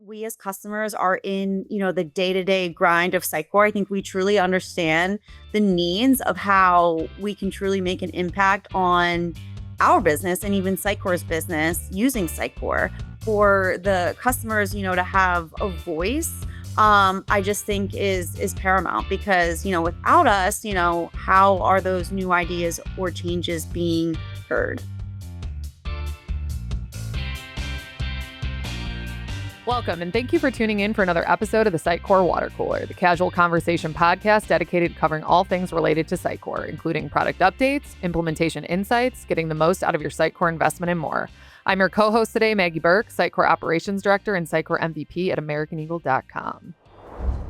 we as customers are in, the day-to-day grind of Sitecore. I think we truly understand the needs of how we can truly make an impact on our business and even Sitecore's business using Sitecore. For the customers, to have a voice, I just think is paramount because, without us, how are those new ideas or changes being heard? Welcome, and thank you for tuning in for another episode of the Sitecore Water Cooler, the casual conversation podcast dedicated to covering all things related to Sitecore, including product updates, implementation insights, getting the most out of your Sitecore investment, and more. I'm your co-host today, Maggie Burke, Sitecore Operations Director and Sitecore MVP at AmericanEagle.com.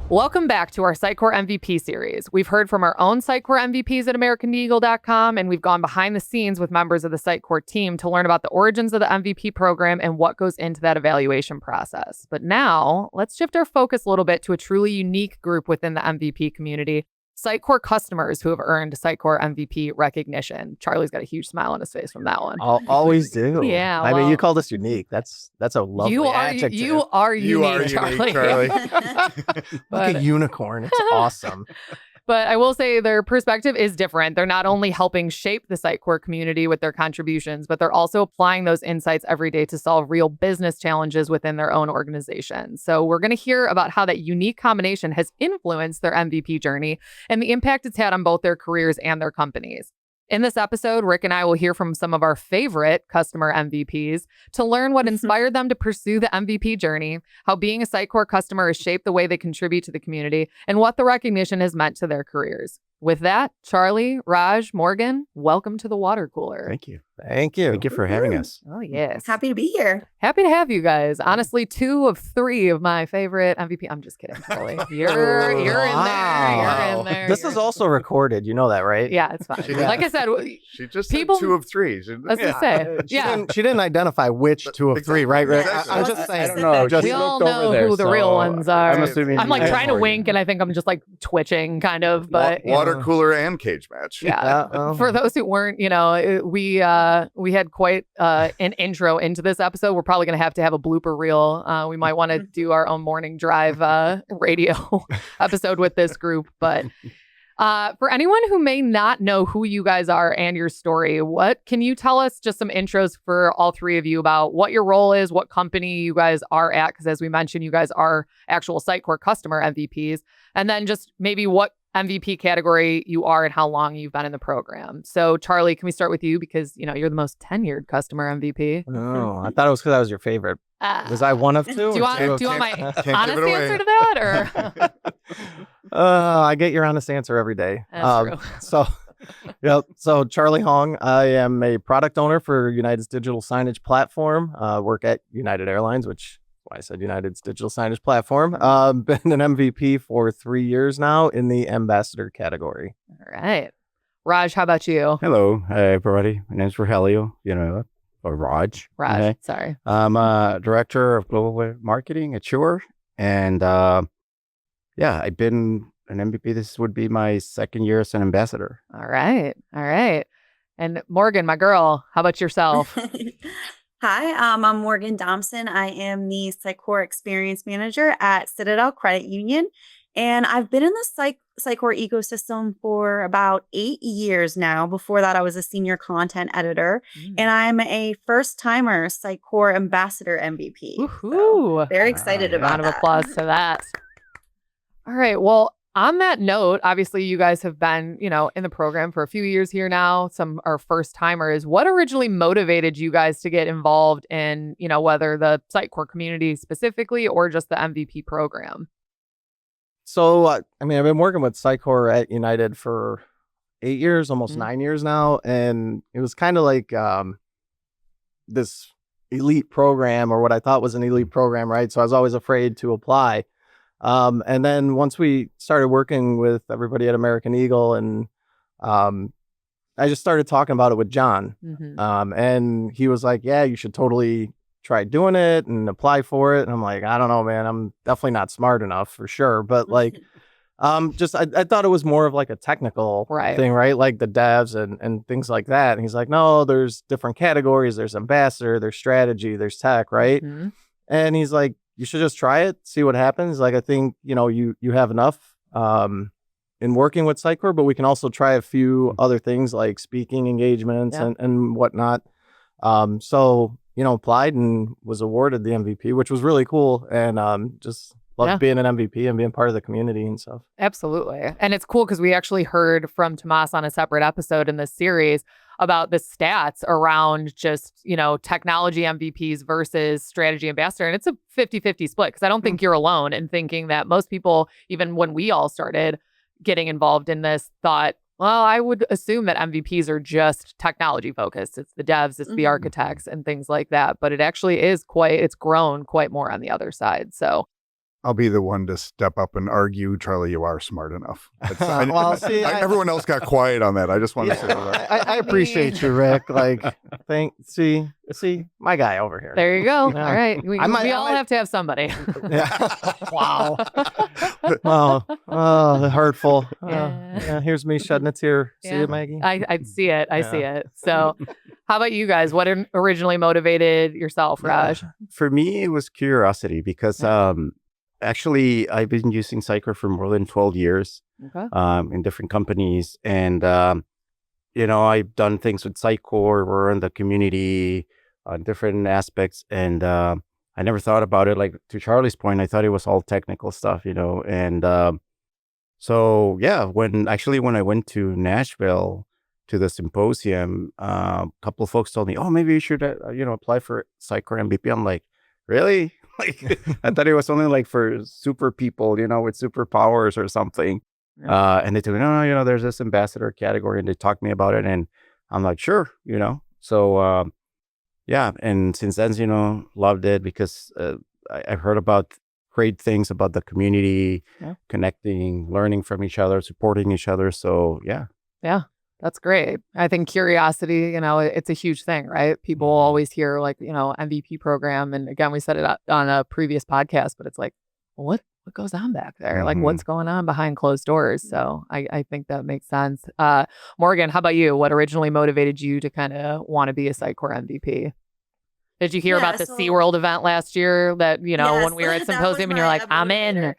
Welcome back to our Sitecore MVP series. We've heard from our own Sitecore MVPs at AmericanEagle.com, and we've gone behind the scenes with members of the Sitecore team to learn about the origins of the MVP program and what goes into that evaluation process. But now, let's shift our focus a little bit to a truly unique group within the MVP community, Sitecore customers who have earned Sitecore MVP recognition. Charlie's got a huge smile on his face from that one. I'll always do. Yeah, I mean, you called us unique. That's a lovely adjective. You are unique, Charlie. Like a unicorn. It's awesome. But I will say their perspective is different. They're not only helping shape the Sitecore community with their contributions, but they're also applying those insights every day to solve real business challenges within their own organization. So we're going to hear about how that unique combination has influenced their MVP journey and the impact it's had on both their careers and their companies. In this episode, Rick and I will hear from some of our favorite customer MVPs to learn what inspired them to pursue the MVP journey, how being a Sitecore customer has shaped the way they contribute to the community, and what the recognition has meant to their careers. With that, Charlie, Raj, Morgan, welcome to the water cooler. Thank you. Thank you for having us. Oh, yes. Happy to be here. Happy to have you guys. Honestly, 2 of 3 of my favorite MVP. I'm just kidding, Charlie. You're in there. You're in there. This is also recorded. You know that, right? Yeah, it's fine. Like I said, she just said 2 of 3. Let's just say. She didn't identify which 2 of 3, right? Exactly. I'm just saying. I don't know. Just we all know who the real ones are. I'm assuming. I'm like trying to wink, and I think I'm just like twitching, kind of. But water cooler and cage match. Yeah. For those who weren't, we had quite an intro into this episode. We're probably going to have a blooper reel. We might want to do our own morning drive radio episode with this group. But for anyone who may not know who you guys are and your story, what can you tell us, just some intros for all 3 of you about what your role is, what company you guys are at? Because as we mentioned, you guys are actual Sitecore customer MVPs. And then just maybe what MVP category you are and how long you've been in the program. So Charlie, can we start with you because you're the most tenured customer MVP? Oh, I thought it was because I was your favorite. Was I one of 2? Do you want my honest answer to that, or? I get your honest answer every day. That's true. So Charlie Hong, I am a product owner for United's digital signage platform. Work at United Airlines, which why I said United's digital signage platform. Been an MVP for 3 years now in the ambassador category. All right. Raj, how about you? Hello, everybody. My name's Rogelio Villanueva, or Raj. Okay. Sorry. I'm Director of Global Marketing at Shure. And I've been an MVP. This would be my 2nd year as an ambassador. All right. And Morgan, my girl, how about yourself? Hi, I'm Morgan Domsohn. I am the Sitecore Experience Manager at Citadel Credit Union, and I've been in the Sitecore ecosystem for about 8 years now. Before that, I was a senior content editor, and I'm a first-timer Sitecore Ambassador MVP. Woohoo! So very excited about Round of that. applause to that. All right, well, on that note, obviously you guys have been, in the program for a few years here now. Some are first timers. What originally motivated you guys to get involved in, whether the Sitecore community specifically or just the MVP program? So, I've been working with Sitecore at United for 8 years, almost 9 years now. And it was kind of like this elite program, or what I thought was an elite program, right? So I was always afraid to apply. And then once we started working with everybody at American Eagle, and I just started talking about it with John, and he was like, yeah, you should totally try doing it and apply for it. And I'm like, I don't know, man, I'm definitely not smart enough for sure. But like, I thought it was more of like a technical thing, right? Like the devs and things like that. And he's like, no, there's different categories. There's ambassador, there's strategy, there's tech, right? And he's like, you should just try it, see what happens. Like, I think, you have enough in working with Sitecore, but we can also try a few other things like speaking engagements and whatnot. So, applied and was awarded the MVP, which was really cool. And just loved being an MVP and being part of the community and stuff. Absolutely. And it's cool because we actually heard from Tomas on a separate episode in this series about the stats around just, technology MVPs versus strategy ambassador. And it's a 50-50 split because I don't think you're alone in thinking that most people, even when we all started getting involved in this, thought, well, I would assume that MVPs are just technology focused. It's the devs, it's the architects and things like that. But it actually is it's grown quite more on the other side. So I'll be the one to step up and argue, Charlie, you are smart enough. Everyone else got quiet on that. I just want to say that. I appreciate you, Rick. Like, see, my guy over here. There you go. Yeah. All right. We all have to have somebody. Yeah. Wow. Oh, hurtful. Yeah. Here's me shedding a tear. See it, Maggie? I see it. I see it. So how about you guys? What originally motivated yourself, Raj? For me, it was curiosity because actually, I've been using Sitecore for more than 12 years in different companies. And, I've done things with Sitecore. We're in the community on different aspects. And I never thought about it. Like, to Charlie's point, I thought it was all technical stuff, And when I went to Nashville to the symposium, a couple of folks told me, oh, maybe you should, apply for Sitecore MVP. I'm like, really? Like, I thought it was only like for super people, with superpowers or something. Yeah. And they told me, no, there's this ambassador category, and they talked to me about it, and I'm like, sure, So, and since then, loved it because I've heard about great things about the community, connecting, learning from each other, supporting each other. So, yeah. That's great. I think curiosity, it's a huge thing, right? People always hear like, MVP program. And again, we said it on a previous podcast, but it's like, what goes on back there? Like what's going on behind closed doors? So I think that makes sense. Morgan, how about you? What originally motivated you to kind of want to be a Sitecore MVP? Did you hear about the SeaWorld event last year that, when we were at Symposium and you're like, I'm in?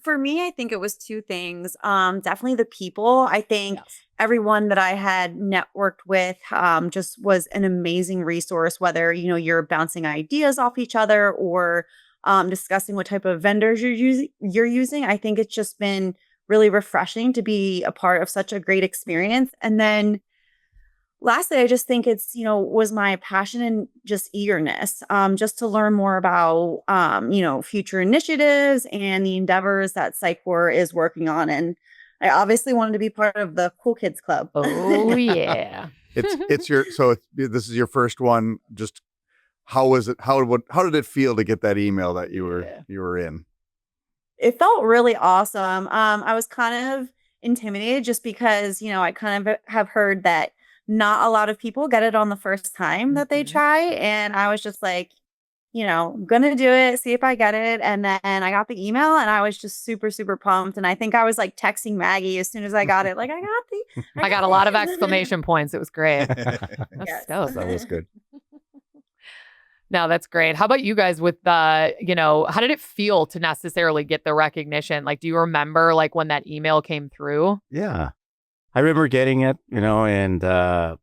For me, I think it was two things. Definitely the people. I think everyone that I had networked with just was an amazing resource, whether, you're bouncing ideas off each other or discussing what type of vendors you're using. I think it's just been really refreshing to be a part of such a great experience. And then lastly, I just think it's, was my passion and just eagerness, just to learn more about, future initiatives and the endeavors that Sitecore is working on. And I obviously wanted to be part of the Cool Kids Club. Oh, yeah. This is your first one. Just how was it? How did it feel to get that email that you were in? It felt really awesome. I was kind of intimidated just because, I kind of have heard that not a lot of people get it on the first time that they try. And I was just like, gonna do it, see if I get it. And then I got the email and I was just super, super pumped. And I think I was like texting Maggie as soon as I got it. Like, I got a lot of exclamation points. It was great. That's dope. That was good. No, that's great. How about you guys with how did it feel to necessarily get the recognition? Like, do you remember like when that email came through? Yeah. I remember getting it, and I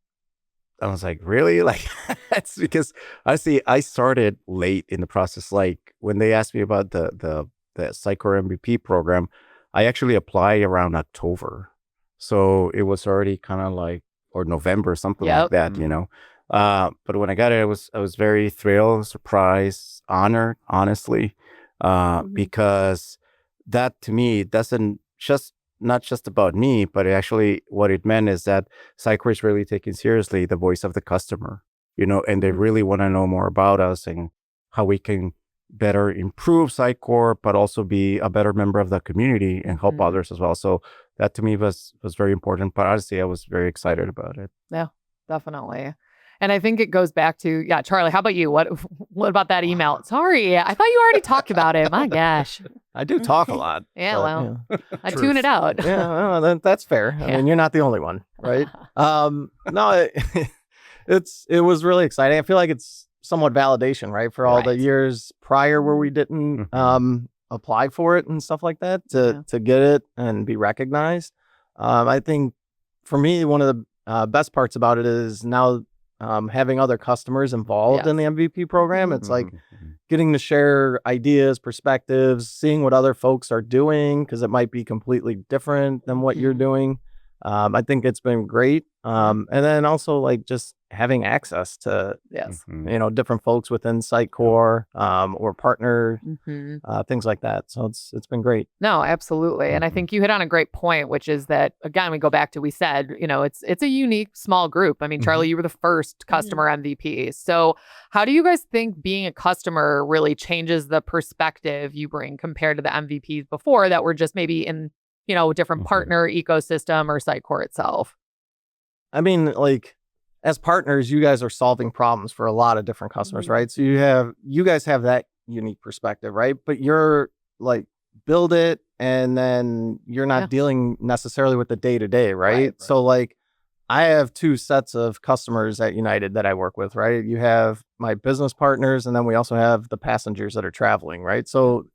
was like, really? Like, that's because I started late in the process. Like when they asked me about the Sitecore MVP program, I actually applied around October. So it was already kind of like, or November, something like that, But when I got it, I was very thrilled, surprised, honored, honestly, because that to me doesn't not just about me, but actually what it meant is that Sitecore is really taking seriously the voice of the customer, and they really want to know more about us and how we can better improve Sitecore, but also be a better member of the community and help others as well. So that to me was very important. But honestly, I was very excited about it. Yeah, definitely. And I think it goes back to, Charlie, how about you? What about that email? Sorry, I thought you already talked about it. My gosh. I do talk a lot. Yeah, I tune it out. Yeah, well, that's fair. I mean, you're not the only one, right? No, it was really exciting. I feel like it's somewhat validation, right? For all the Right. years prior where we didn't apply for it and stuff like that to get it and be recognized. I think for me, one of the best parts about it is now having other customers involved in the MVP program. It's like getting to share ideas, perspectives, seeing what other folks are doing, because it might be completely different than what you're doing. I think it's been great. And then also like just having access to, different folks within Sitecore or partner, things like that. So it's been great. No, absolutely. And I think you hit on a great point, which is that, again, we go back to, we said, it's a unique small group. I mean, Charlie, you were the first customer MVP. So how do you guys think being a customer really changes the perspective you bring compared to the MVPs before that were just maybe in, different partner ecosystem or Sitecore itself? I mean, like as partners, you guys are solving problems for a lot of different customers, right? So you guys have that unique perspective, right? But you're like build it and then you're not dealing necessarily with the day-to-day, right? So like I have two sets of customers at United that I work with, right? You have my business partners and then we also have the passengers that are traveling, right? So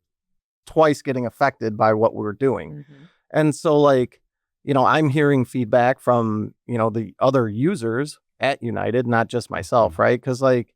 twice getting affected by what we're doing. And so like, I'm hearing feedback from, the other users at United, not just myself, right? Because like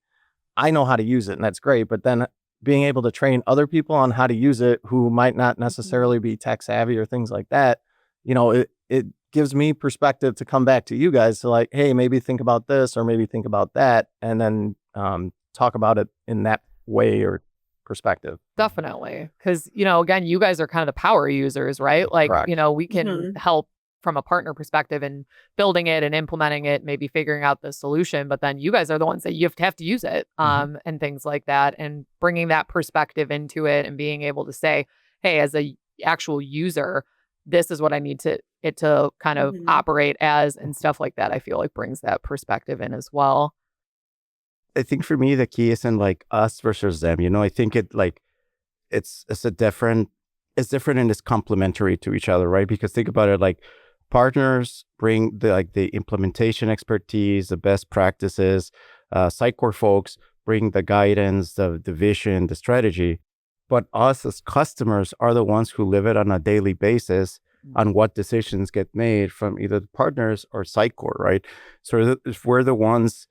I know how to use it and that's great. But then being able to train other people on how to use it who might not necessarily be tech savvy or things like that, it gives me perspective to come back to you guys to like, hey, maybe think about this or maybe think about that. And then talk about it in that way or perspective. Definitely. Because, again, you guys are kind of the power users, right? Like, Correct. We can help from a partner perspective and building it and implementing it, maybe figuring out the solution. But then you guys are the ones that you have to use it and things like that, and bringing that perspective into it and being able to say, hey, as a actual user, this is what I need it to kind of operate as and stuff like that. I feel like brings that perspective in as well. I think for me, the key isn't like us versus them. I think it's different and it's complementary to each other, right? Because think about it, like partners bring the implementation expertise, the best practices. Sitecore folks bring the guidance, the vision, the strategy. But us as customers are the ones who live it on a daily basis on what decisions get made from either the partners or Sitecore, right? So if we're the ones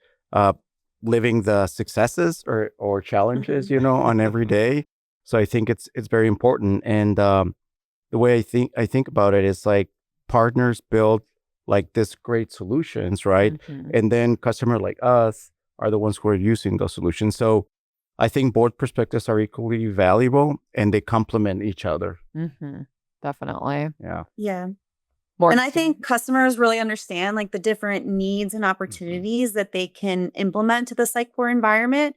living the successes or challenges, on every day. So I think it's very important. And the way I think about it is like partners build like this great solutions, right? And then customer like us are the ones who are using those solutions. So I think both perspectives are equally valuable and they complement each other. Definitely. Yeah. More And I think customers really understand like the different needs and opportunities that they can implement to the Sitecore environment.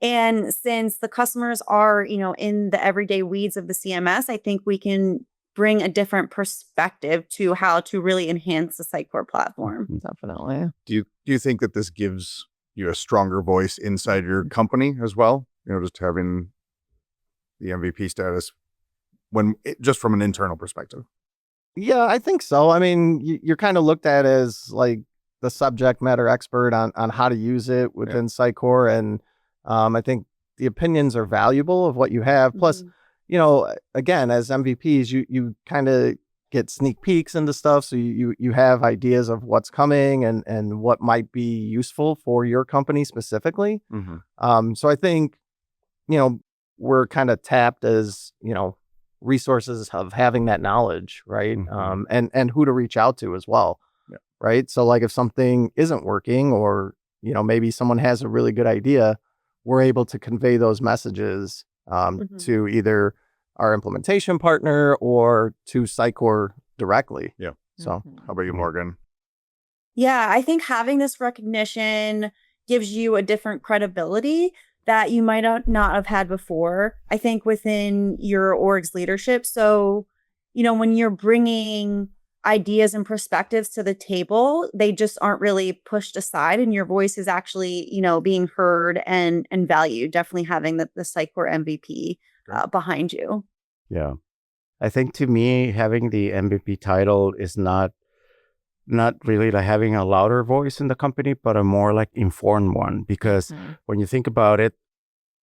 And since the customers are, in the everyday weeds of the CMS, I think we can bring a different perspective to how to really enhance the Sitecore platform. Definitely. Do you think that this gives you a stronger voice inside your company as well? Just having the MVP status just from an internal perspective. Yeah, I think so. I mean, you're kind of looked at as like the subject matter expert on how to use it within Sitecore. And I think the opinions are valuable of what you have. Plus, again, as MVPs, you kind of get sneak peeks into stuff. So you have ideas of what's coming and what might be useful for your company specifically. So I think, we're kind of tapped as, resources of having that knowledge, right? And who to reach out to as well, right? So like if something isn't working or, maybe someone has a really good idea, we're able to convey those messages to either our implementation partner or to Sitecore directly. Yeah. So how about you, Morgan? Yeah, I think having this recognition gives you a different credibility that you might not have had before, I think, within your org's leadership. So, when you're bringing ideas and perspectives to the table, they just aren't really pushed aside and your voice is actually, being heard and valued. Definitely having the Sitecore MVP behind you. Yeah. I think to me, having the MVP title is not not really like having a louder voice in the company, but a more like informed one. Because when you think about it,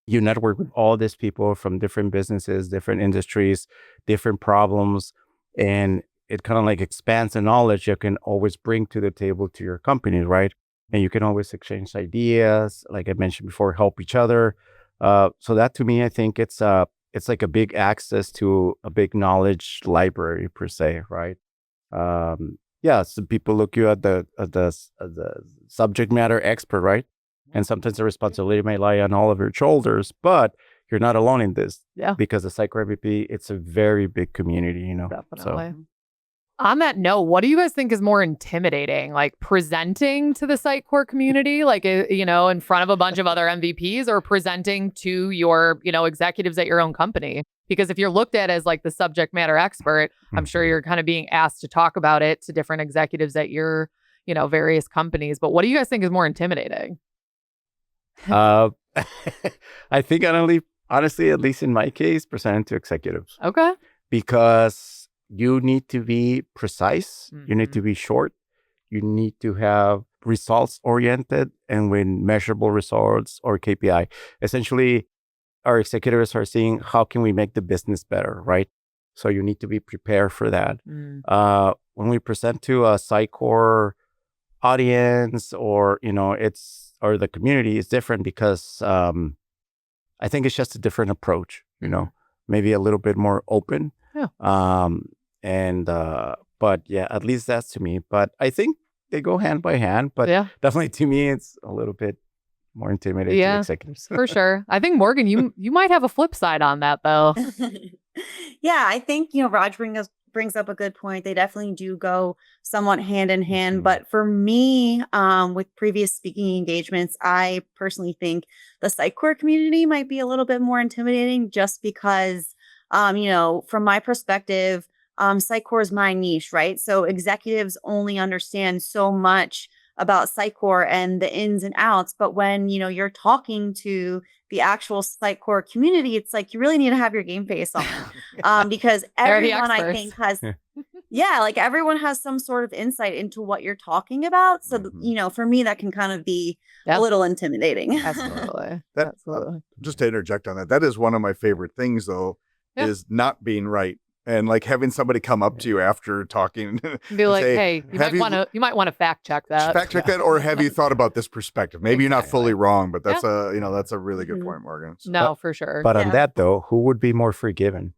you network with all these people from different businesses, different industries, different problems, and it kind of like expands the knowledge you can always bring to the table to your company, right? And you can always exchange ideas, like I mentioned before, help each other. So that to me, I think it's like a big access to a big knowledge library per se, right? So people look you at the subject matter expert, right? And sometimes the responsibility may lie on all of your shoulders, but you're not alone in this. Yeah. Because the Sitecore MVP, it's a very big community, you know. Definitely. On that note, what do you guys think is more intimidating? Like presenting to the Sitecore community, like, in front of a bunch of other MVPs, or presenting to your, executives at your own company? Because if you're looked at as like the subject matter expert, I'm sure you're kind of being asked to talk about it to different executives at your, various companies. But what do you guys think is more intimidating? I think honestly, at least in my case, presenting to executives. Okay. Because you need to be precise. You need to be short. You need to have results oriented and with measurable results or KPI. Essentially, our executives are seeing how can we make the business better, right? So you need to be prepared for that. When we present to a Sitecore audience or, or the community, is different because I think it's just a different approach, maybe a little bit more open. Yeah. But yeah, at least that's to me. But I think they go hand by hand. But definitely to me, it's a little bit more intimidating to executives. For sure. I think, Morgan, you might have a flip side on that, though. Yeah, I think, Raj brings up a good point. They definitely do go somewhat hand in hand. But for me, with previous speaking engagements, I personally think the Sitecore community might be a little bit more intimidating just because, from my perspective, Sitecore is my niche, right? So executives only understand so much about Sitecore and the ins and outs. But when, you're talking to the actual Sitecore community, it's like you really need to have your game face on because everyone I think has, everyone has some sort of insight into what you're talking about. So, for me, that can kind of be a little intimidating. Absolutely. Absolutely. Just to interject on that, that is one of my favorite things, though, is not being right. And like having somebody come up to you after talking and be like, say, hey, you might want to fact check that. Fact check that, or have you thought about this perspective? Maybe you're not fully wrong, but that's that's a really good point, Morgan. So, no, for sure. But on that though, who would be more forgiven?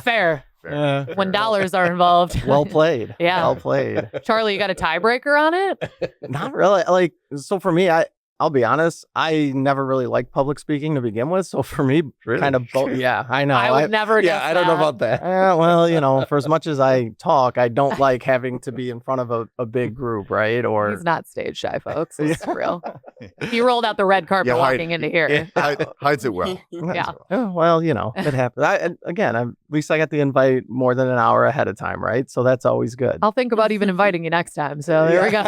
Fair. When dollars are involved. Well played. Yeah. Well played. Charlie, you got a tiebreaker on it? Not really. So for me, I'll be honest, I never really liked public speaking to begin with. So for me, kind of both. Yeah, I know. I would never guess I don't know about that. Well, for as much as I talk, I don't like having to be in front of a big group, right? Or he's not stage shy, folks. It's real. He rolled out the red carpet walking into here. Hides it well. Yeah. Well, it happens. At least I got the invite more than an hour ahead of time, right? So that's always good. I'll think about even inviting you next time. So there we go.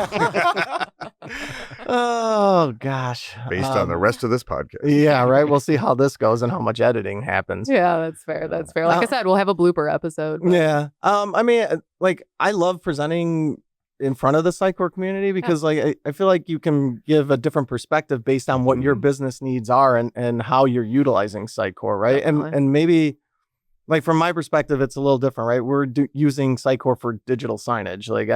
Oh gosh. Based on the rest of this podcast. Yeah, right. We'll see how this goes and how much editing happens. Yeah, that's fair. That's fair. Like I said, we'll have a blooper episode. But... Yeah. I love presenting in front of the Sitecore community because I feel like you can give a different perspective based on what your business needs are and how you're utilizing Sitecore, right? And maybe like from my perspective, it's a little different, right? We're using Sitecore for digital signage. Like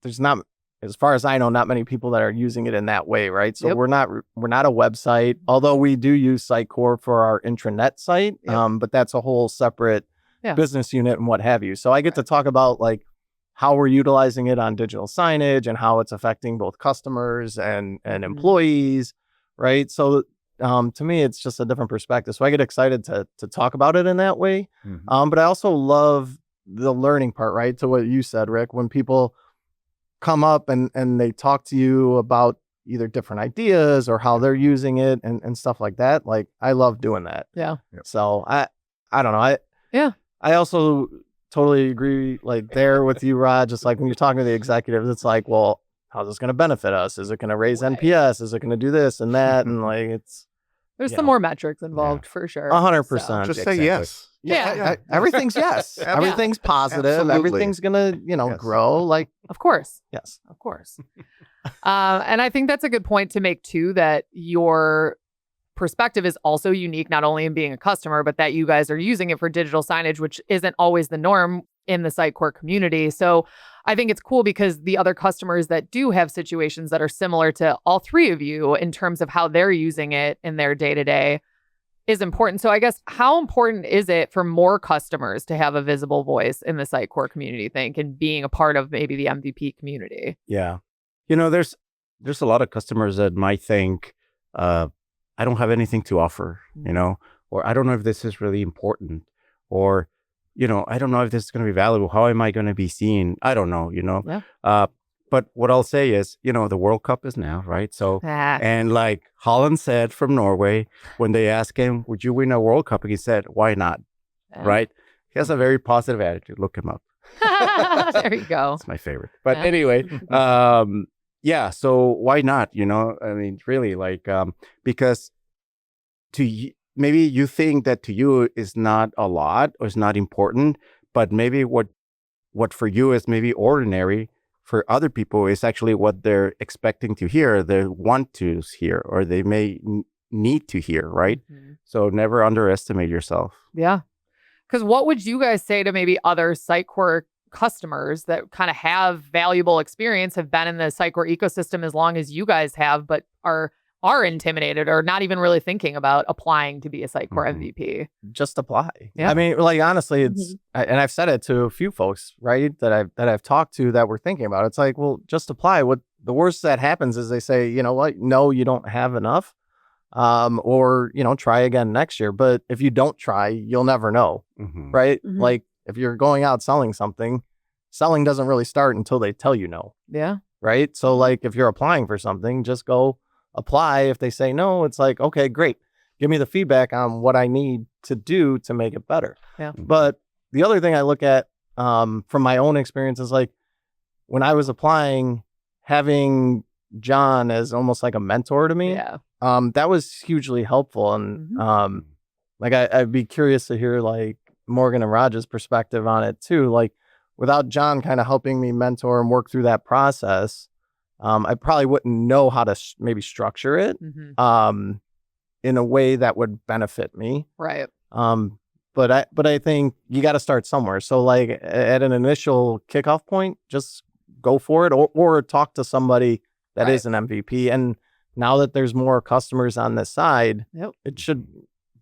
there's not, as far as I know, not many people that are using it in that way, right? So we're not a website, although we do use Sitecore for our intranet site, but that's a whole separate business unit and what have you. So I get to talk about like how we're utilizing it on digital signage and how it's affecting both customers and employees, right? So to me, it's just a different perspective. So I get excited to talk about it in that way. But I also love the learning part, right? To what you said, Rick, when people come up and they talk to you about either different ideas or how they're using it and stuff like that. Like I love doing that. Yeah. So I don't know. I also totally agree like there with you, Rod. Just like when you're talking to the executives, it's like, well, how's this going to benefit us? Is it going to raise NPS? Is it going to do this and that? And like, There's you some know. more metrics involved for sure. 100%. Just say Exactly. yes. Yeah. Everything's yes. Everything's positive. Absolutely. Everything's gonna, Yes. grow. Like, Of course. yes. Of course. And I think that's a good point to make too, that your perspective is also unique, not only in being a customer, but that you guys are using it for digital signage, which isn't always the norm in the Sitecore community. So I think it's cool because the other customers that do have situations that are similar to all three of you in terms of how they're using it in their day-to-day is important. So I guess how important is it for more customers to have a visible voice in the Sitecore community, think, and being a part of maybe the MVP community? Yeah. There's a lot of customers that might think, I don't have anything to offer, or I don't know if this is really important, or, I don't know if this is going to be valuable. How am I going to be seen? I don't know, Yeah. But what I'll say is, the World Cup is now, right? So, and like Holland said from Norway, when they asked him, would you win a World Cup? And he said, why not? Right? He has a very positive attitude. Look him up. There you go. It's my favorite. But anyway, yeah. So why not? I mean, really, like, because maybe you think that to you is not a lot or is not important, but maybe what for you is maybe ordinary, for other people is actually what they're expecting to hear, they want to hear, or they may need to hear, right? Mm-hmm. So never underestimate yourself. Yeah. Because what would you guys say to maybe other Sitecore customers that kind of have valuable experience, have been in the Sitecore ecosystem as long as you guys have, but are intimidated or not even really thinking about applying to be a Sitecore MVP? Just apply. Yeah. I mean, like, honestly, it's and I've said it to a few folks, right, that I've talked to that were thinking about it. It's like, well, just apply. What the worst that happens is they say, you know what, no, you don't have enough, or try again next year. But if you don't try, you'll never know, right? Like, if you're going out selling something, selling doesn't really start until they tell you no. Yeah. Right. So, like, if you're applying for something, just go apply. If they say no, it's like, okay, great. Give me the feedback on what I need to do to make it better. Yeah. But the other thing I look at from my own experience is, like, when I was applying, having John as almost like a mentor to me, that was hugely helpful. And like, I'd be curious to hear, like, Morgan and Raj's perspective on it too. Like, without John kind of helping me mentor and work through that process, I probably wouldn't know how to maybe structure it in a way that would benefit me. Right. But I think you got to start somewhere. So, like, at an initial kickoff point, just go for it, or talk to somebody that is an MVP. And now that there's more customers on this side, it should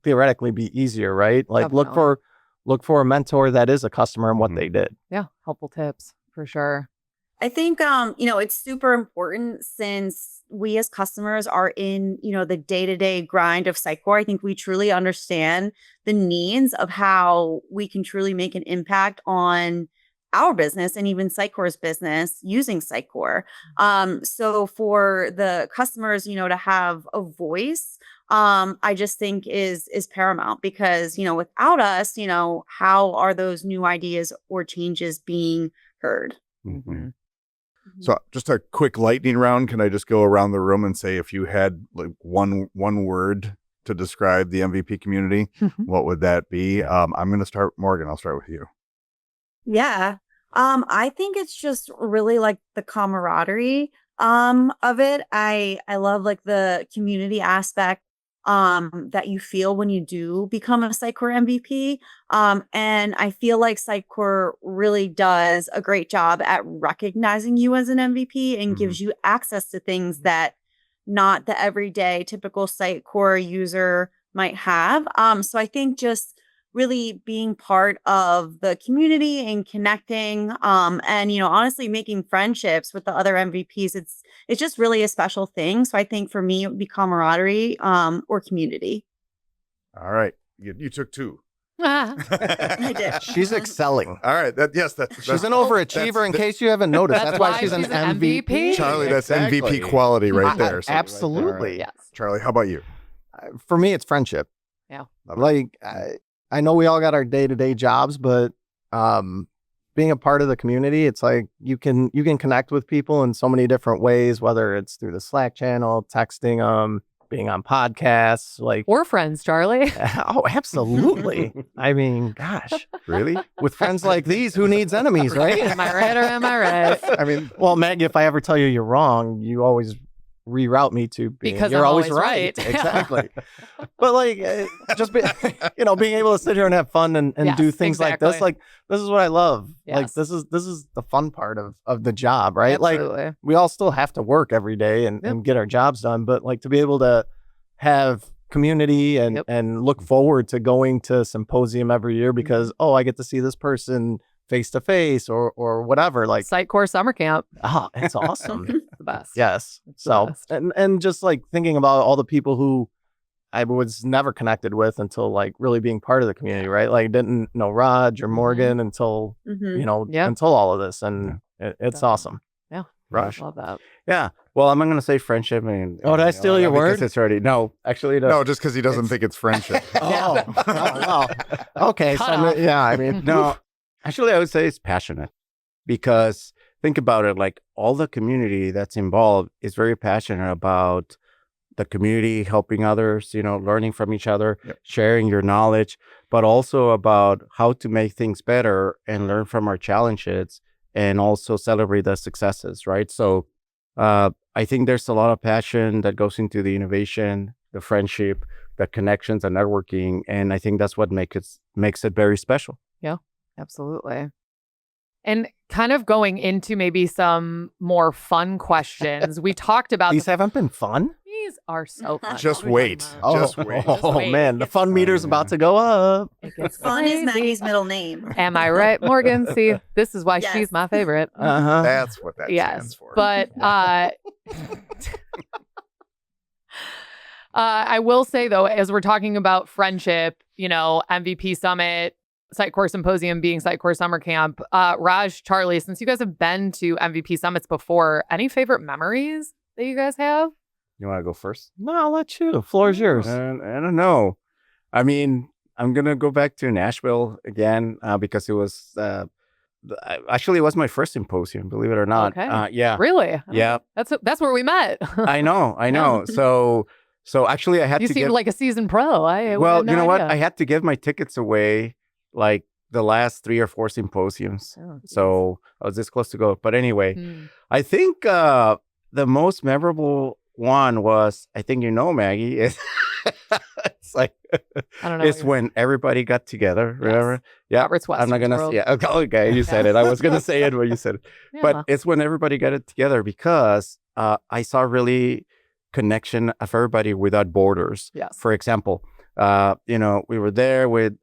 theoretically be easier, right? Like, Definitely. look for a mentor that is a customer and what they did. Yeah. Helpful tips for sure. I think, it's super important since we as customers are in, the day-to-day grind of Sitecore. I think we truly understand the needs of how we can truly make an impact on our business and even Sitecore's business using Sitecore. So for the customers, to have a voice, I just think is paramount because, without us, how are those new ideas or changes being heard? So just a quick lightning round. Can I just go around the room and say, if you had like one word to describe the MVP community, what would that be? I'm going to start, Morgan, I'll start with you. Yeah. I think it's just really like the camaraderie of it. I love like the community aspect that you feel when you do become a Sitecore MVP. And I feel like Sitecore really does a great job at recognizing you as an MVP and gives you access to things that not the everyday typical Sitecore user might have. So I think just really being part of the community and connecting, and honestly making friendships with the other MVPs. It's just really a special thing. So I think for me it would be camaraderie, or community. All right, you took two. I did. She's excelling. All right, that's She's an overachiever. In case you haven't noticed, that's why she's an MVP. Charlie, that's Exactly. MVP quality right there. So- Absolutely. Yes. Charlie, how about you? For me, it's friendship. Yeah. Like, I know we all got our day-to-day jobs, but being a part of the community, it's like you can connect with people in so many different ways, whether it's through the Slack channel, texting them, being on podcasts, like We're friends, Charlie. oh, absolutely. I mean, gosh, Really? with friends like these, who needs enemies, right? Am I right or am I right? I mean, well, Maggie, if I ever tell you you're wrong, you always reroute me to being, Because you're I'm always always right. right. Exactly. But like, just be, being able to sit here and have fun and Yes, do things like this, exactly. like this is what I love. Like Yes. this is the fun part of the job, right? Like Absolutely. we all still have to work every day Yep. and get our jobs done, but like to be able to have community and Yep. and look forward to going to symposium every year because I get to see this person face to face or whatever. Like Sitecore summer camp. it's awesome. The best. Yes. It's the So best. and just like thinking about all the people who I was never connected with until like really being part of the community, right? Like didn't know Raj or Morgan until Yeah. until all of this, and it's Definitely. awesome. Yeah. Raj. Love that. Yeah. Well, I'm not going to say friendship. And, Oh, did I steal your because word? It's already, no, actually, No, just because he doesn't think it's friendship. Oh, wow. Okay. Cut So off. yeah, I mean, No, actually, I would say it's passionate because think about it, like all the community that's involved is very passionate about the community, helping others, learning from each other, Yep. sharing your knowledge, but also about how to make things better and learn from our challenges and also celebrate the successes, right? So I think there's a lot of passion that goes into the innovation, the friendship, the connections, and networking. And I think that's what makes it very special. Absolutely. And kind of going into maybe some more fun questions. We talked about these haven't been fun. these are so fun. Just What are we wait. talking about? Just wait. Oh wait. man, the fun meter's about to go up. It gets Fun is crazy. Maggie's middle name. Am I right, Morgan? See, this is why Yes. she's my favorite. Uh-huh. That's what that stands Yes, for. but I will say though, as we're talking about friendship, MVP Summit, Sitecore Symposium being Sitecore Summer Camp, Raj, Charlie, since you guys have been to MVP Summits before, any favorite memories that you guys have? You want to go first? No, I'll let you. The floor is yours. I don't know. I mean, I'm going to go back to Nashville again because it was actually it was my first symposium, believe it or not. Okay. Yeah. Really? Yeah. That's where we met. I know. So actually I had You to seem give like a seasoned pro. Well, you know what? I had to give my tickets away like the last 3 or 4 symposiums. So I was this close to go. But anyway, I think the most memorable one was, I think Maggie, is it's like I don't know. it's when everybody got together, remember? Yeah. Robert's I'm not gonna World. yeah, okay, you said it. I was gonna say it when you said it. But it's when everybody got it together because I saw really connection of everybody without borders. Yes. For example, we were there with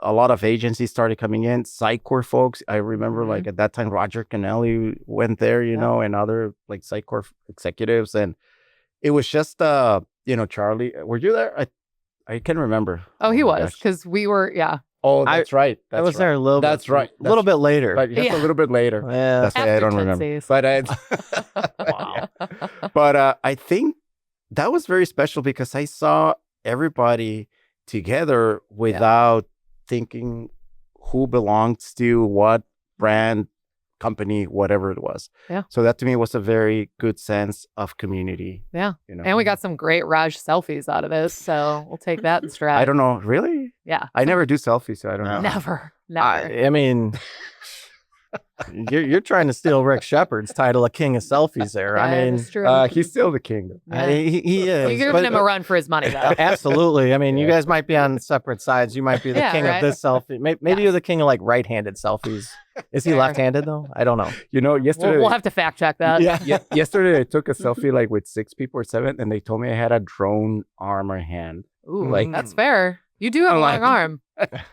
a lot of agencies started coming in, Sitecore folks. I remember like at that time, Roger Canelli went there, and other like Sitecore executives. And it was just, Charlie, were you there? I can't remember. Oh, he my was, gosh. because we were, Oh, that's right. I was there a little That's bit. right. A little bit later. But just Yeah. a little bit later. Yeah. That's why I After don't remember. Tensies. But wow. But I think that was very special because I saw everybody together without thinking who belongs to what brand, company, whatever it was. Yeah. So that to me was a very good sense of community. Yeah. You know? And we got some great Raj selfies out of it. So we'll take that in stride. I don't know. Really? Yeah. I never do selfies, so I don't know. Never. I mean, you're trying to steal Rick Shepard's title of king of selfies there. I That mean, is true. He's still the king. Yeah. he is. You're giving but- him a run for his money, though. Absolutely. I mean, you Yeah. guys might be on separate sides. You might be the Yeah, king right. of this selfie. Maybe you're the king of like right-handed selfies. Is he Fair. left-handed though? I don't know. Yesterday. We'll have to fact check that. Yesterday I took a selfie like with 6 people or 7, and they told me I had a drone arm or hand. Ooh, Like- that's fair. You do have a I'm long like- arm.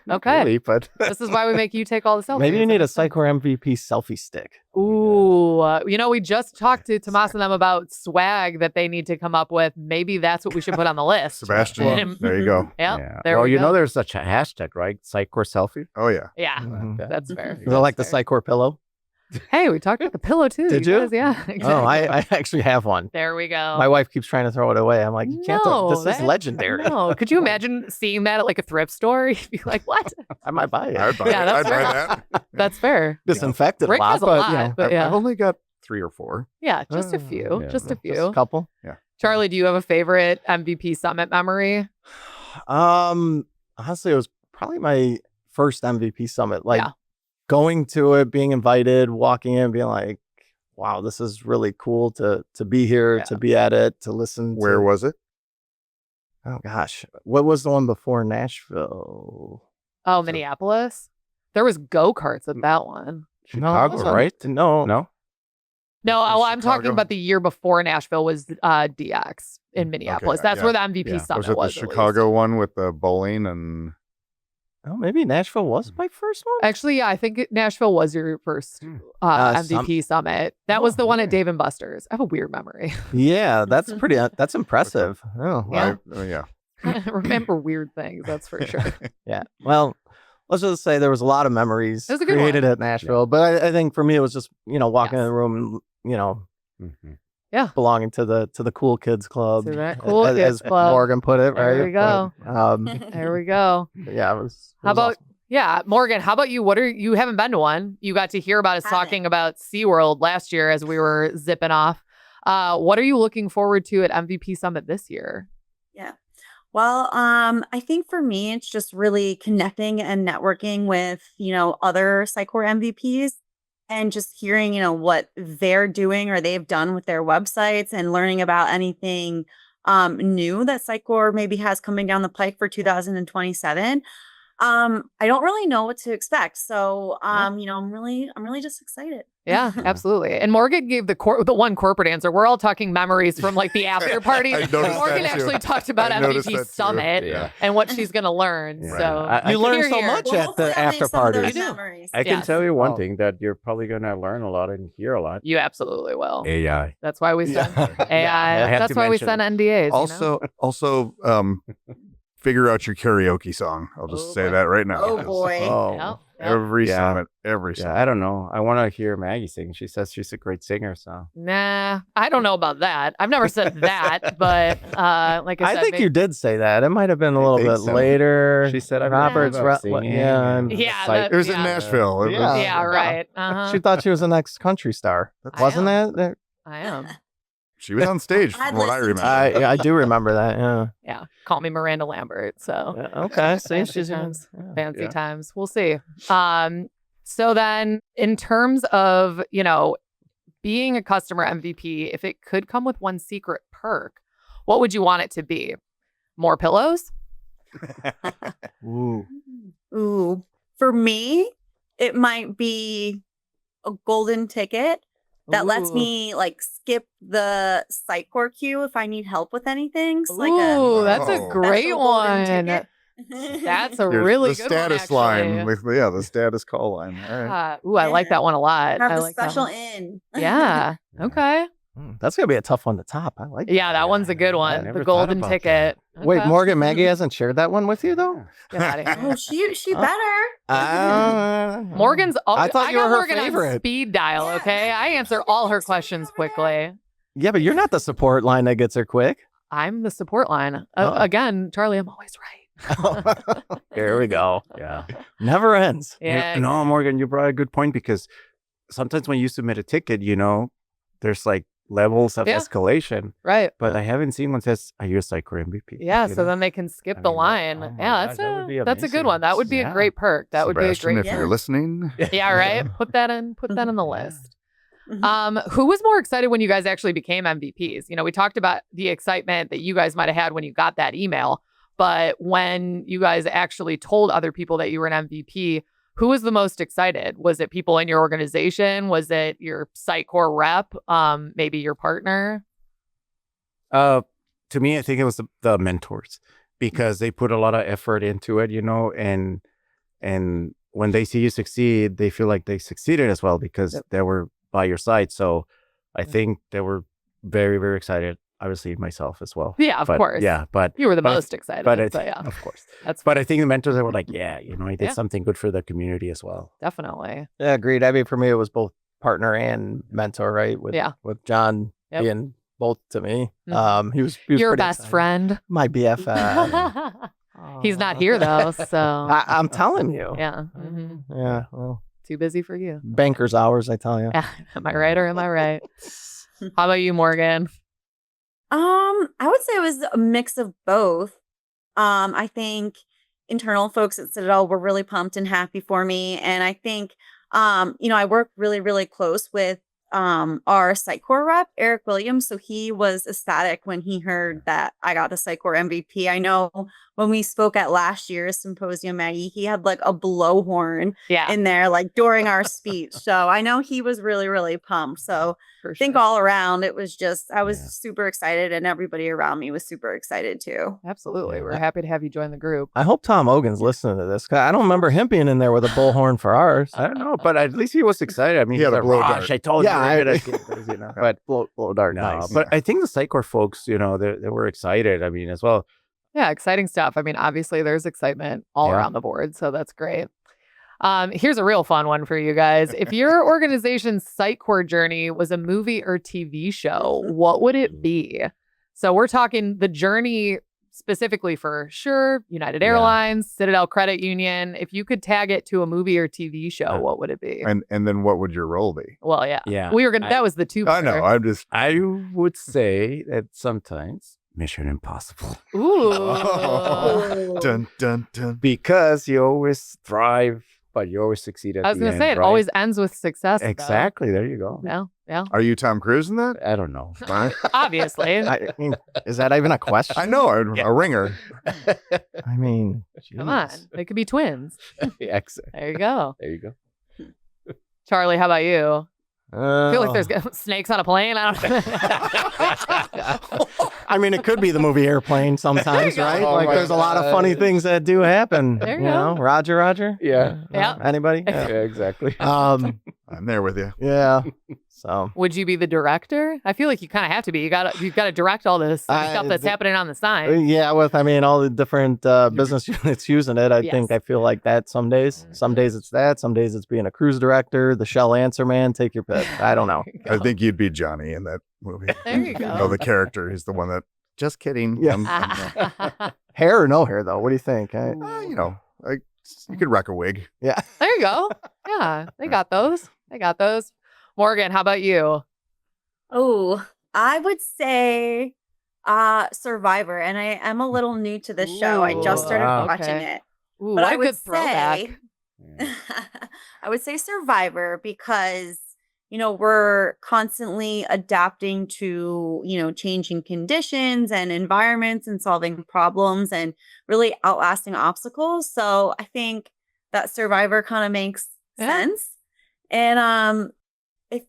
Okay. Really, but This is why we make you take all the selfies. Maybe you need a Sitecore MVP selfie stick. Ooh, we just talked to Tomas and them about swag that they need to come up with. Maybe that's what we should put on the list. Sebastian, there you go. Yeah, there well, we go. there's such a hashtag, right? Sitecore selfie. Oh yeah. Yeah, Mhm. that's fair. Is it like the That's fair. Sitecore pillow? Hey, we talked about the pillow too. Did you? guys, yeah. Exactly. Oh, I actually have one. There we go. My wife keeps trying to throw it away. I'm like, you can't. This is that- legendary. No, could you imagine seeing that at like a thrift store? You'd be like, what? I might buy it. I would buy Yeah, it. that's I'd buy that. That's fair. Disinfected Rick a lot, has a but lot, you know, but yeah, I've only got 3 or 4. yeah, just a few, yeah, just a just a few. couple. Charlie, do you have a favorite MVP Summit memory? Honestly, it was probably my first MVP Summit. Like Yeah. going to it, being invited, walking in, being like, wow, this is really cool to be here, to be at it, to listen. Where was it? Oh gosh, what was the one before Nashville? Oh, Minneapolis. There was go-karts at that one. Chicago, No, right? No. No, I'm talking Chicago? about the year before Nashville was DX in Minneapolis. That's yeah. where the MVP Yeah. Summit Was it the was. at Chicago least. one with the bowling and? Oh, maybe Nashville was my first one. Actually, yeah, I think Nashville was your first MVP Summit. That was the one at Dave and Buster's. I have a weird memory. Yeah, that's pretty. That's impressive. Oh, Yeah. Yeah. I remember weird things, that's for sure. yeah. Well, let's just say there was a lot of memories It was a good created one. at Nashville, but I think for me it was just walking in the room and belonging to the cool kids club. To that cool as kids club. Morgan put it. There right? we go. There we go. Yeah, it was. How about awesome. Yeah, Morgan, how about you? You haven't been to one. You got to hear about us talking about SeaWorld last year as we were zipping off. What are you looking forward to at MVP Summit this year? Yeah. Well, I think for me, it's just really connecting and networking with, other Sitecore MVPs and just hearing, what they're doing or they've done with their websites and learning about anything new that Sitecore maybe has coming down the pike for 2027. I don't really know what to expect. So, I'm really just excited. Yeah, absolutely. And Morgan gave the one corporate answer. We're all talking memories from like the after party. I noticed Morgan that, too. actually talked about I noticed MVP that, too. Summit Yeah. and what she's going to learn. Right. So You learn so Here. much Well, at hopefully the I'll make after some of those parties. You do. memories. I can Yes. tell you one Oh. thing that you're probably going to learn a lot and hear a lot. you absolutely will. AI. That's why we send AI. I had That's to why we mention send NDAs. Also, figure out your karaoke song. I'll just Oh, say boy. that right now. Oh, because boy. Oh, Every Yeah. summit, every Yeah, summit. I don't know. I want to hear Maggie sing. She says she's a great singer. So Nah, I don't know about that. I've never said that, but like I said, I think you did say that. It might have been a I little think bit so. later. she said, "I Robert's love singing. singing." Yeah, and Yeah, the site- It was in Yeah. Nashville. It was- Yeah. Yeah, right. Uh-huh. She thought she was the next country star. I Wasn't am. that? I am. She was on stage, I'd from what I listen to remember. I do remember that. Yeah. Yeah. Call me Miranda Lambert. So Okay. See, Fancy she's times. yeah. fancy Yeah. times. We'll see. So then in terms of, being a customer MVP, if it could come with one secret perk, what would you want it to be? More pillows? Ooh. Ooh, for me, it might be a golden ticket that lets Ooh. me skip the Sitecore queue if I need help with anything. It's Ooh, that's a Oh. great special golden one. ticket. That's a Your- really the good one, status line. actually. The status call line. All right. Ooh, I like Yeah. that one a lot. Have I the like that special one. in. Yeah. Okay. That's gonna be a tough one to top. I like. Yeah, that one's a good I one. never The thought golden about ticket. Wait, Okay. Morgan, Maggie hasn't shared that one with you though. Get out of here. Oh, she Oh. better. Morgan's. I thought you got were her Morgan on favorite. speed dial. Okay, I answer all her questions quickly. Yeah, but you're not the support line that gets her quick. I'm the support line. Oh. Again, Charlie, I'm always right. Here we go. Yeah. Never ends. Yeah. No, Morgan, you brought a good point because sometimes when you submit a ticket, there's like levels of Yeah. escalation, Right. but I haven't seen one says, "Are you a Sitecore MVP?" Yeah. you So know? then they can skip I the mean, line. oh my Yeah, gosh, that would be that's a good amazing. one. That would be a Yeah. great perk. That would be a Sebastian, great. if you're listening, Yeah. Right. Put that in the Yeah. list. Mhm. Who was more excited when you guys actually became MVPs? We talked about the excitement that you guys might have had when you got that email, but when you guys actually told other people that you were an MVP, who was the most excited? Was it people in your organization? Was it your Sitecore rep? Maybe your partner? To me, I think it was the mentors because they put a lot of effort into it, and when they see you succeed, they feel like they succeeded as well because Yep. they were by your side. So I Yep. think they were very, very excited. Obviously, myself as well. Yeah, of But, course. Yeah, but You were the but- most excited. but yeah, of course. that's But I think the mentors they were like, yeah, I did Yeah. something good for the community as well. definitely. Yeah, agreed. I mean, for me, it was both partner and mentor, right? Yeah. With John Yep. being both to me. Mhm. He was Your pretty best excited. friend. My BFF. He's not here though, so I'm telling you. yeah. Mhm. Yeah. Well, Too busy for you. banker's hours, I tell you. Am I right or am I right? How about you, Morgan? I would say it was a mix of both. I think internal folks at Citadel were really pumped and happy for me. And I think, I work really, really close with our Sitecore rep, Eric Williams. So he was ecstatic when he heard that I got the Sitecore MVP. I know when we spoke at last year's symposium, Maggie, he had like a blowhorn in there, like during our speech. So I know he was really, really pumped. So I think all around it was just, I was super excited and everybody around me was super excited too. Absolutely. We're happy to have you join the group. I hope Tom Hogan's listening to this. 'Cause I don't remember him being in there with a bullhorn for ours. I don't know, but at least he was excited. I mean, He had a like, blow "Rosh, dart." I told you. Yeah, But blow dart, no, nice. but I think the Sitecore folks, they were excited. I mean, as well. Yeah, exciting stuff. I mean, obviously there's excitement all around the board, so that's great. Here's a real fun one for you guys. If your organization's Sitecore journey was a movie or TV show, what would it be? So we're talking the journey specifically for Shure, United Airlines, Citadel Credit Union. If you could tag it to a movie or TV show, what would it be? And then what would your role be? Well, yeah. Yeah. We were gonna that was the two. I know. I would say that sometimes Mission Impossible. Ooh. Dun, dun, dun. Because you always thrive, but you always succeed at the I was end. gonna say it right? always ends with success. though. Exactly. There you go. Yeah. Are you Tom Cruise in that? I don't know. Obviously. I mean, is that even a question? I know. A ringer. I mean, Come on. They could be twins. Exactly. There you go. There you go. Charlie, how about you? I feel like Oh. there's snakes on a plane. I don't I mean, it could be the movie Airplane sometimes, go. right? Oh Like, my there's a lot of God. funny things that do happen. There you you know, go. Roger. Yeah. Yeah. Anybody? Yeah, exactly. I'm there with you. Yeah. So Would you be the director? I feel like you kind of have to be. You've got to direct all this stuff that's happening on the side. yeah, with all the different business units using it, I feel like that some days. Some days it's that. Some days it's being a cruise director, the Shell answer man. Take your pick. I don't know. I think you'd be Johnny in that movie. There you go. No, the character. He's the one that. Just kidding. Yeah. I'm- Hair or no hair though? What do you think? like you could wreck a wig. Yeah. There you go. Yeah, they got those. Morgan, how about you? Oh, I would say Survivor. And I am a little new to this show. I just started Wow. watching Okay. it. Ooh, But what I a would good throwback. say I would say Survivor because we're constantly adapting to, changing conditions and environments and solving problems and really outlasting obstacles. So I think that Survivor kind of makes sense. And if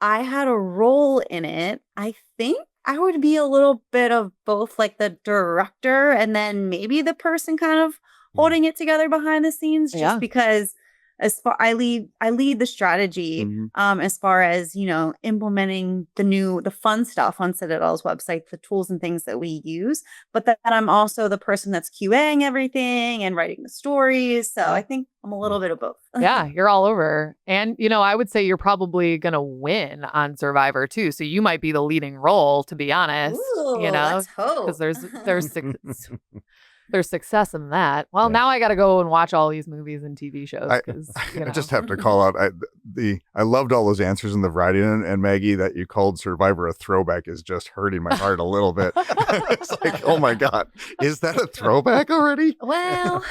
I had a role in it, I think I would be a little bit of both, like the director and then maybe the person kind of holding it together behind the scenes, just because I lead the strategy as far as implementing the fun stuff on Citadel's website, the tools and things that we use, but then I'm also the person that's QAing everything and writing the stories. So I think I'm a little bit of both. Yeah, you're all over. And I would say you're probably gonna win on Survivor too. So you might be the leading role, to be honest. Ooh, let's hope. Because there's success in that. Well, now I got to go and watch all these movies and TV shows. I just have to call out I loved all those answers in the variety, and Maggie, that you called Survivor a throwback is just hurting my heart a little bit. It's like, oh my God, is that a throwback already? Well,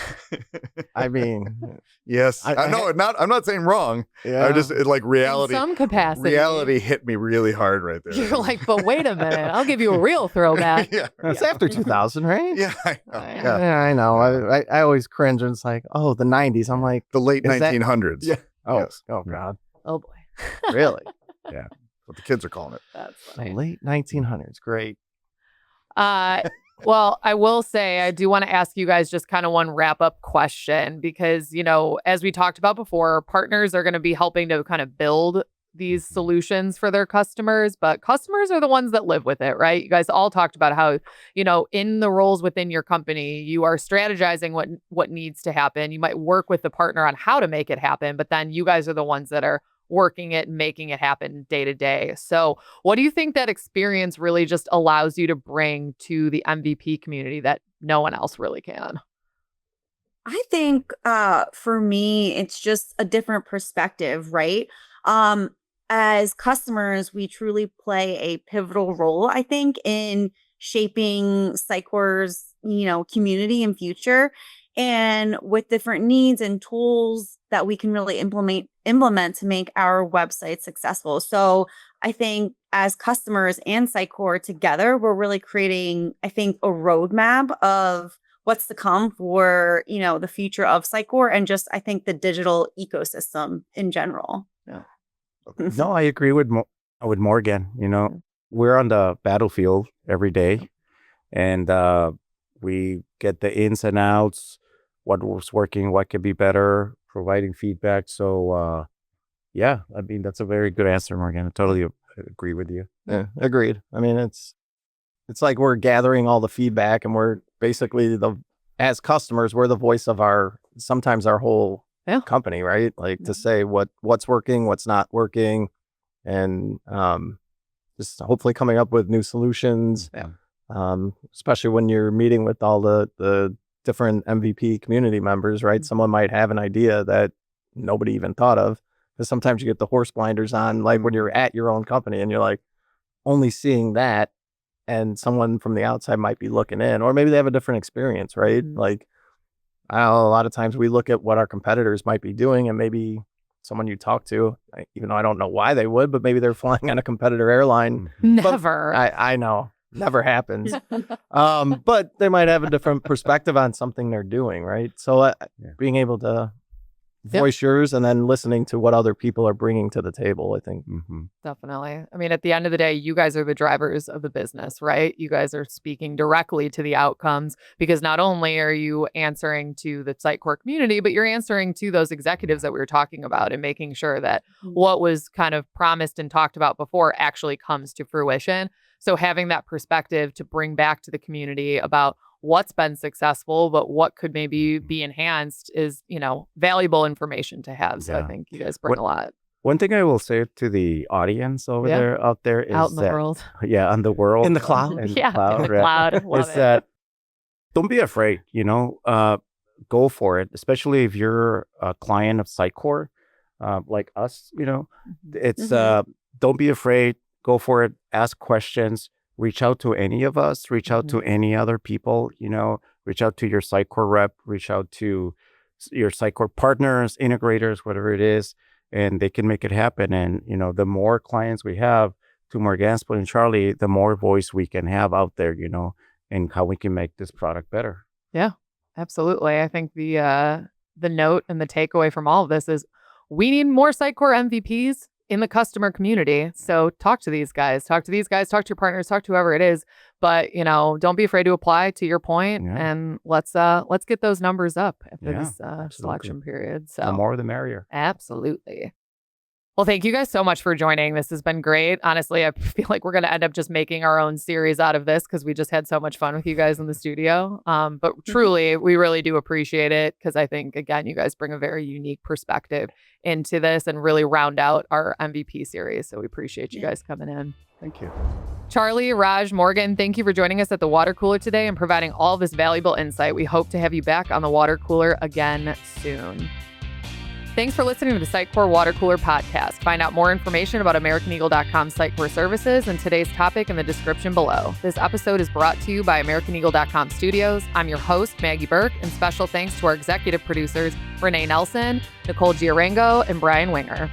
I mean, yes, I know. I'm not saying wrong. yeah. I just reality. in some capacity. Reality hit me really hard right there. You're like, but wait a minute, I'll give you a real throwback. yeah, It's after 2000, right? yeah, I know. Yeah, I know. I always cringe and it's like, oh, the 90s. I'm like, The late Is that- 1900s. Yeah. oh, Yes. oh God, Oh boy, really? What the kids are calling it. that's The funny. late 1900s. Great. Well, I will say I do want to ask you guys just kind of one wrap up question because, as we talked about before, partners are going to be helping to kind of build these solutions for their customers, but customers are the ones that live with it, right? You guys all talked about how, in the roles within your company, you are strategizing what needs to happen. You might work with the partner on how to make it happen, but then you guys are the ones that are working it and making it happen day to day. So what do you think that experience really just allows you to bring to the MVP community that no one else really can? I think for me, it's just a different perspective, right? as customers, we truly play a pivotal role, I think, in shaping Sitecore's, community and future. And with different needs and tools that we can really implement to make our website successful. So I think as customers and Sitecore together, we're really creating, I think, a roadmap of what's to come for, the future of Sitecore and just, I think, the digital ecosystem in general. Yeah. No, I agree with Morgan. We're on the battlefield every day, and we get the ins and outs, what was working, what could be better, providing feedback. So, yeah, I mean, that's a very good answer, Morgan. I totally agree with you. Yeah, agreed. I mean, it's like we're gathering all the feedback, and we're basically as customers, we're the voice of sometimes our whole company, right? Like to say what's working, what's not working, and just hopefully coming up with new solutions. Yeah. Especially when you're meeting with all the different MVP community members, right? Someone might have an idea that nobody even thought of. Because sometimes you get the horse blinders on, like when you're at your own company and you're like only seeing that, and someone from the outside might be looking in, or maybe they have a different experience, right? Like a lot of times we look at what our competitors might be doing, and maybe someone you talk to, even though I don't know why they would, but maybe they're flying on a competitor airline. Never. I know. Never happens. But they might have a different perspective on something they're doing, right? So being able to voice yours and then listening to what other people are bringing to the table, I think. Definitely. I mean, at the end of the day, you guys are the drivers of the business, right? You guys are speaking directly to the outcomes, because not only are you answering to the Sitecore community, but you're answering to those executives that we were talking about and making sure that what was kind of promised and talked about before actually comes to fruition. So having that perspective to bring back to the community about what's been successful, but what could maybe be enhanced is, valuable information to have. So I think you guys bring a lot. One thing I will say to the audience out there is out in the world. Yeah, on the world. In the cloud. In the cloud. Love is that don't be afraid, go for it, especially if you're a client of Sitecore, like us, it's don't be afraid, go for it, ask questions. Reach out to any of us, reach out to any other people, reach out to your Sitecore rep, reach out to your Sitecore partners, integrators, whatever it is, and they can make it happen. And, the more clients we have, to Morgan's point and Charlie, the more voice we can have out there, and how we can make this product better. Yeah, absolutely. I think the note and the takeaway from all of this is we need more Sitecore MVPs in the customer community. So talk to these guys, talk to your partners, talk to whoever it is. But, don't be afraid to apply, to your point, and let's get those numbers up after this selection period. So the more the merrier. Absolutely. Well, thank you guys so much for joining. This has been great. Honestly, I feel like we're going to end up just making our own series out of this because we just had so much fun with you guys in the studio. But truly, we really do appreciate it because I think, again, you guys bring a very unique perspective into this and really round out our MVP series. So we appreciate you guys coming in. Thank you. Charlie, Raj, Morgan, thank you for joining us at the water cooler today and providing all this valuable insight. We hope to have you back on the water cooler again soon. Thanks for listening to the Sitecore Water Cooler Podcast. Find out more information about AmericanEagle.com Sitecore services and today's topic in the description below. This episode is brought to you by AmericanEagle.com Studios. I'm your host, Maggie Burke, and special thanks to our executive producers, Renee Nelson, Nicole Giarango, and Brian Winger.